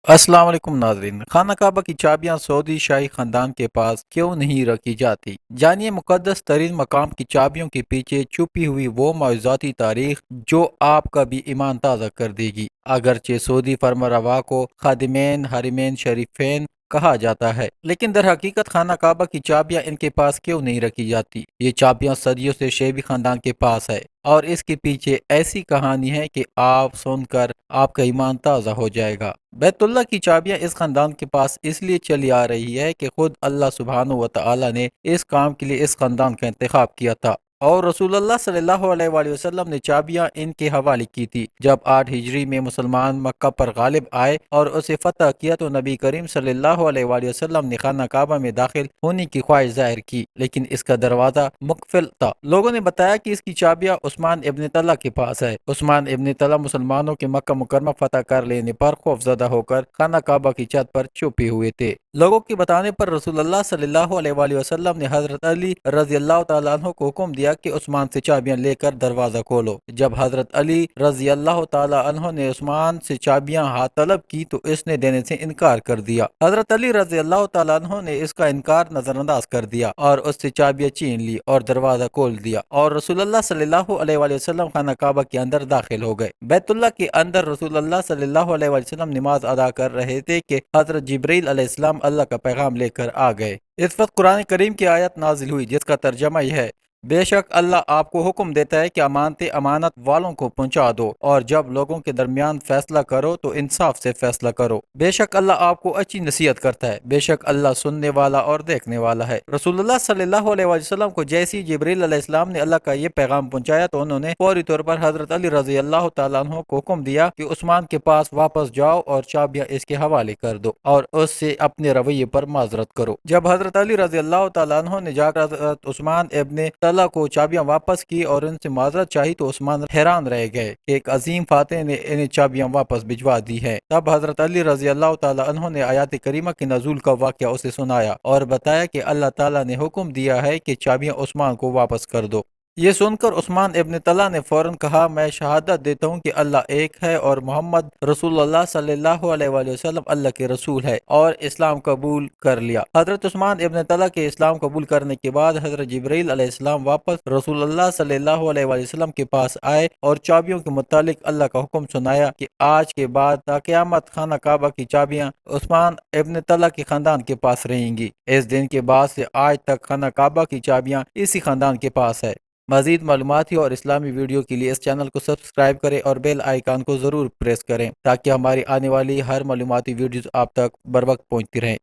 السلام علیکم ناظرین، خانہ کعبہ کی چابیاں سعودی شاہی خاندان کے پاس کیوں نہیں رکھی جاتی؟ جانیے مقدس ترین مقام کی چابیوں کے پیچھے چھپی ہوئی وہ معجزاتی تاریخ جو آپ کا بھی ایمان تازہ کر دے گی۔ اگرچہ سعودی فرمانروا کو خادمین حرمین شریفین کہا جاتا ہے، لیکن در حقیقت خانہ کعبہ کی چابیاں ان کے پاس کیوں نہیں رکھی جاتی؟ یہ چابیاں صدیوں سے شیبی خاندان کے پاس ہے، اور اس کے پیچھے ایسی کہانی ہے کہ آپ سن کر آپ کا ایمان تازہ ہو جائے گا۔ بیت اللہ کی چابیاں اس خاندان کے پاس اس لیے چلی آ رہی ہے کہ خود اللہ سبحانہ و تعالی نے اس کام کے لیے اس خاندان کا انتخاب کیا تھا، اور رسول اللہ صلی اللہ علیہ وآلہ وسلم نے چابیاں ان کے حوالے کی تھی۔ جب 8 ہجری میں مسلمان مکہ پر غالب آئے اور اسے فتح کیا تو نبی کریم صلی اللہ علیہ وآلہ وسلم نے خانہ کعبہ میں داخل ہونے کی خواہش ظاہر کی، لیکن اس کا دروازہ مقفل تھا۔ لوگوں نے بتایا کہ اس کی چابیاں عثمان ابن طلحہ کے پاس ہے۔ عثمان ابن طلحہ مسلمانوں کے مکہ مکرمہ فتح کر لینے پر خوفزدہ ہو کر خانہ کعبہ کی چھت پر چھپے ہوئے تھے۔ لوگوں کے بتانے پر رسول اللہ صلی اللہ علیہ وآلہ وسلم نے حضرت علی رضی اللہ تعالیٰ عنہ کو حکم دیا کہ عثمان سے چابیاں لے کر دروازہ کھولو۔ جب حضرت علی رضی اللہ تعالیٰ عنہ نے عثمان سے چابیاں ہاتھ طلب کی تو اس نے دینے سے انکار کر دیا۔ حضرت علی رضی اللہ تعالیٰ عنہ نے اس کا انکار نظر انداز کر دیا اور اس سے چابیاں چھین لی اور دروازہ کھول دیا، اور رسول اللہ صلی اللہ علیہ وآلہ وسلم خانہ کعبہ کے اندر داخل ہو گئے۔ بیت اللہ کے اندر رسول اللہ صلی اللہ علیہ وآلہ وسلم نماز ادا کر رہے تھے کہ حضرت جبرائیل علیہ السلام اللہ کا پیغام لے کر آ گئے۔ اس وقت قرآن کریم کی آیت نازل ہوئی جس کا ترجمہ یہ ہے: بے شک اللہ آپ کو حکم دیتا ہے کہ امانتیں امانت والوں کو پہنچا دو، اور جب لوگوں کے درمیان فیصلہ کرو تو انصاف سے فیصلہ کرو۔ بے شک اللہ آپ کو اچھی نصیحت کرتا ہے، بے شک اللہ سننے والا اور دیکھنے والا ہے۔ رسول اللہ صلی اللہ علیہ وسلم کو جیسی جبرائیل علیہ السلام نے اللہ کا یہ پیغام پہنچایا تو انہوں نے فوری طور پر حضرت علی رضی اللہ تعالیٰ عنہ کو حکم دیا کہ عثمان کے پاس واپس جاؤ اور چابیاں اس کے حوالے کر دو اور اس سے اپنے رویے پر معذرت کرو۔ جب حضرت علی رضی اللہ تعالیٰ عنہ نے جا کر حضرت عثمان ابن طلحہ کو چابیاں واپس کی اور ان سے معذرت چاہی تو عثمان حیران رہ گئے کہ ایک عظیم فاتح نے انہیں چابیاں واپس بھجوا دی ہیں۔ تب حضرت علی رضی اللہ تعالیٰ عنہ نے آیات کریمہ کے نزول کا واقعہ اسے سنایا اور بتایا کہ اللہ تعالیٰ نے حکم دیا ہے کہ چابیاں عثمان کو واپس کر دو۔ یہ سن کر عثمان ابن طلحہ نے فوراً کہا: میں شہادت دیتا ہوں کہ اللہ ایک ہے اور محمد رسول اللہ صلی اللہ علیہ وآلہ وسلم اللہ کے رسول ہے، اور اسلام قبول کر لیا۔ حضرت عثمان ابن طلحہ کے اسلام قبول کرنے کے بعد حضرت جبرائیل علیہ السلام واپس رسول اللہ صلی اللہ علیہ وآلہ وسلم کے پاس آئے اور چابیوں کے متعلق اللہ کا حکم سنایا کہ آج کے بعد تا قیامت خانہ کعبہ کی چابیاں عثمان ابن طلحہ کے خاندان کے پاس رہیں گی۔ اس دن کے بعد سے آج تک خانہ کعبہ کی چابیاں اسی خاندان کے پاس ہے۔ مزید معلوماتی اور اسلامی ویڈیو کے لیے اس چینل کو سبسکرائب کریں اور بیل آئیکن کو ضرور پریس کریں تاکہ ہماری آنے والی ہر معلوماتی ویڈیوز آپ تک بر وقت پہنچتی رہیں۔